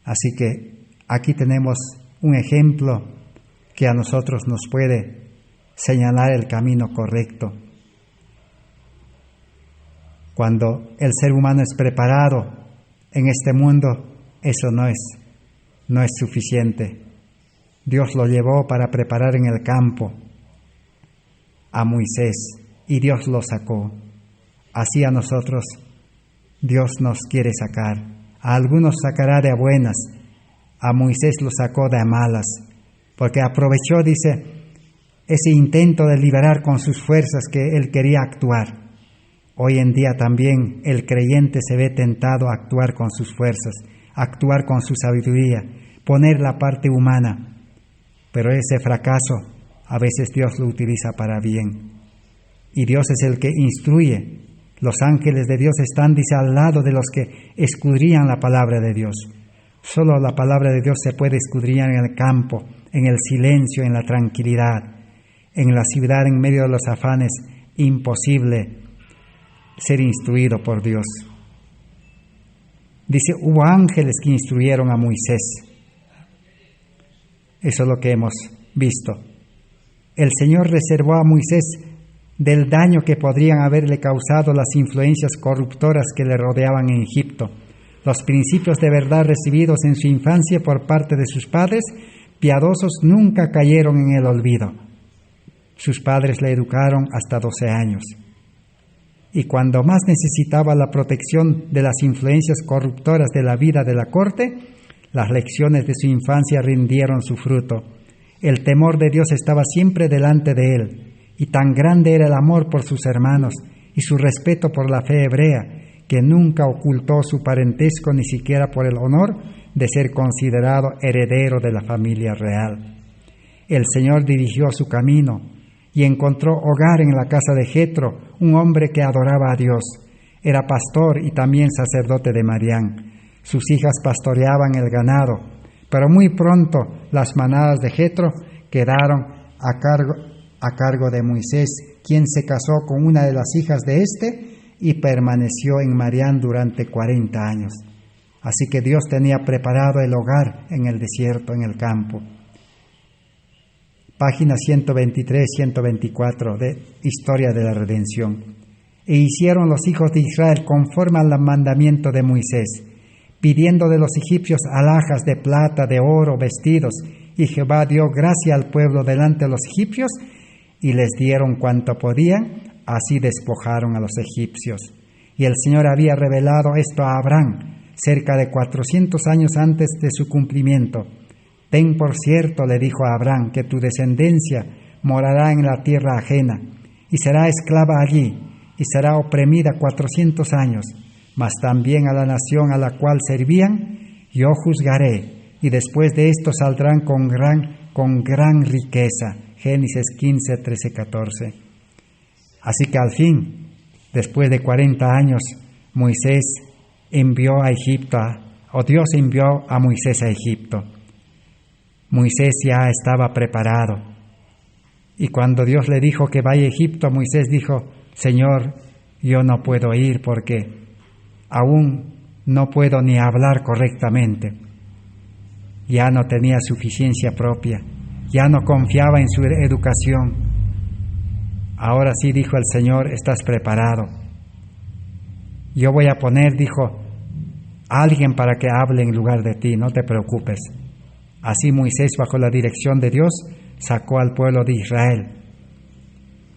A: Así que aquí tenemos un ejemplo que a nosotros nos puede señalar el camino correcto. Cuando el ser humano es preparado en este mundo, eso no es suficiente. Dios lo llevó para preparar en el campo a Moisés y Dios lo sacó. Así a nosotros Dios nos quiere sacar. A algunos sacará de a buenas, a Moisés lo sacó de a malas, porque aprovechó, dice, ese intento de liberar con sus fuerzas que él quería actuar. Hoy en día también el creyente se ve tentado a actuar con sus fuerzas, a actuar con su sabiduría, poner la parte humana, pero ese fracaso a veces Dios lo utiliza para bien. Y Dios es el que instruye Los ángeles de Dios están, dice, al lado de los que escudriñan la palabra de Dios. Solo la palabra de Dios se puede escudriñar en el campo, en el silencio, en la tranquilidad. En la ciudad, en medio de los afanes, imposible ser instruido por Dios. Dice, hubo ángeles que instruyeron a Moisés. Eso es lo que hemos visto. El Señor reservó a Moisés del daño que podrían haberle causado las influencias corruptoras que le rodeaban en Egipto. Los principios de verdad recibidos en su infancia por parte de sus padres piadosos nunca cayeron en el olvido. Sus padres le educaron hasta 12 años. Y cuando más necesitaba la protección de las influencias corruptoras de la vida de la corte, las lecciones de su infancia rindieron su fruto. El temor de Dios estaba siempre delante de él, y tan grande era el amor por sus hermanos y su respeto por la fe hebrea, que nunca ocultó su parentesco ni siquiera por el honor de ser considerado heredero de la familia real. El Señor dirigió su camino y encontró hogar en la casa de Jetro, un hombre que adoraba a Dios. Era pastor y también sacerdote de Madián. Sus hijas pastoreaban el ganado, pero muy pronto las manadas de Jetro quedaron a cargo de Moisés, quien se casó con una de las hijas de éste y permaneció en Madián durante 40 años. Así que Dios tenía preparado el hogar en el desierto, en el campo. Páginas 123, 124 de Historia de la Redención. E hicieron los hijos de Israel conforme al mandamiento de Moisés, pidiendo de los egipcios alhajas de plata, de oro, vestidos, y Jehová dio gracia al pueblo delante de los egipcios, y les dieron cuanto podían, así despojaron a los egipcios. Y el Señor había revelado esto a Abraham, cerca de 400 años antes de su cumplimiento. Ten por cierto, le dijo a Abraham, que tu descendencia morará en la tierra ajena, y será esclava allí, y será oprimida 400 años, mas también a la nación a la cual servían, yo juzgaré, y después de esto saldrán con gran riqueza. Génesis 15, 13, 14. Así que al fin, después de 40 años, Moisés envió a Egipto, o Dios envió a Moisés a Egipto. Moisés ya estaba preparado. Y cuando Dios le dijo que vaya a Egipto, Moisés dijo, Señor, yo no puedo ir porque aún no puedo ni hablar correctamente. Ya no tenía suficiencia propia, ya no confiaba en su educación. Ahora sí, dijo el Señor, estás preparado. Yo voy a poner, dijo, a alguien para que hable en lugar de ti, no te preocupes. Así Moisés, bajo la dirección de Dios, sacó al pueblo de Israel.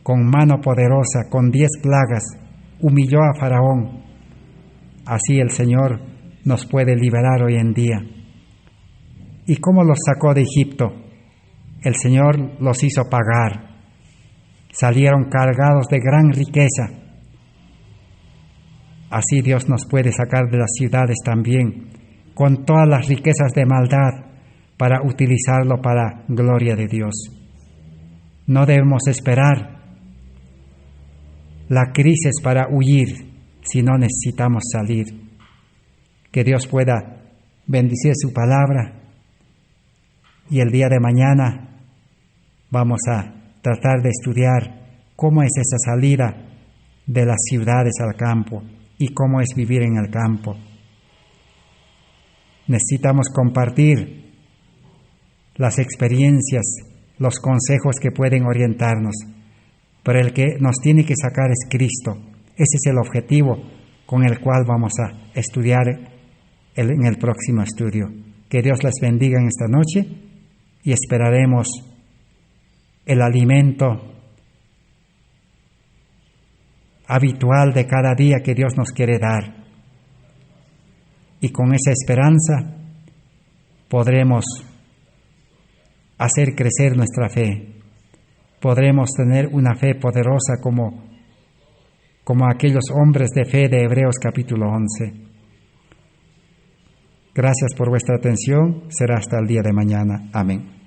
A: Con mano poderosa, con 10 plagas, humilló a Faraón. Así el Señor nos puede liberar hoy en día. ¿Y cómo los sacó de Egipto? El Señor los hizo pagar. Salieron cargados de gran riqueza. Así Dios nos puede sacar de las ciudades también, con todas las riquezas de maldad, para utilizarlo para gloria de Dios. No debemos esperar la crisis para huir, sino necesitamos salir. Que Dios pueda bendecir su palabra, y el día de mañana vamos a tratar de estudiar cómo es esa salida de las ciudades al campo y cómo es vivir en el campo. Necesitamos compartir las experiencias, los consejos que pueden orientarnos, pero el que nos tiene que sacar es Cristo. Ese es el objetivo con el cual vamos a estudiar en el próximo estudio. Que Dios les bendiga en esta noche y esperaremos el alimento habitual de cada día que Dios nos quiere dar. Y con esa esperanza podremos hacer crecer nuestra fe. Podremos tener una fe poderosa como aquellos hombres de fe de Hebreos capítulo 11. Gracias por vuestra atención. Será hasta el día de mañana. Amén.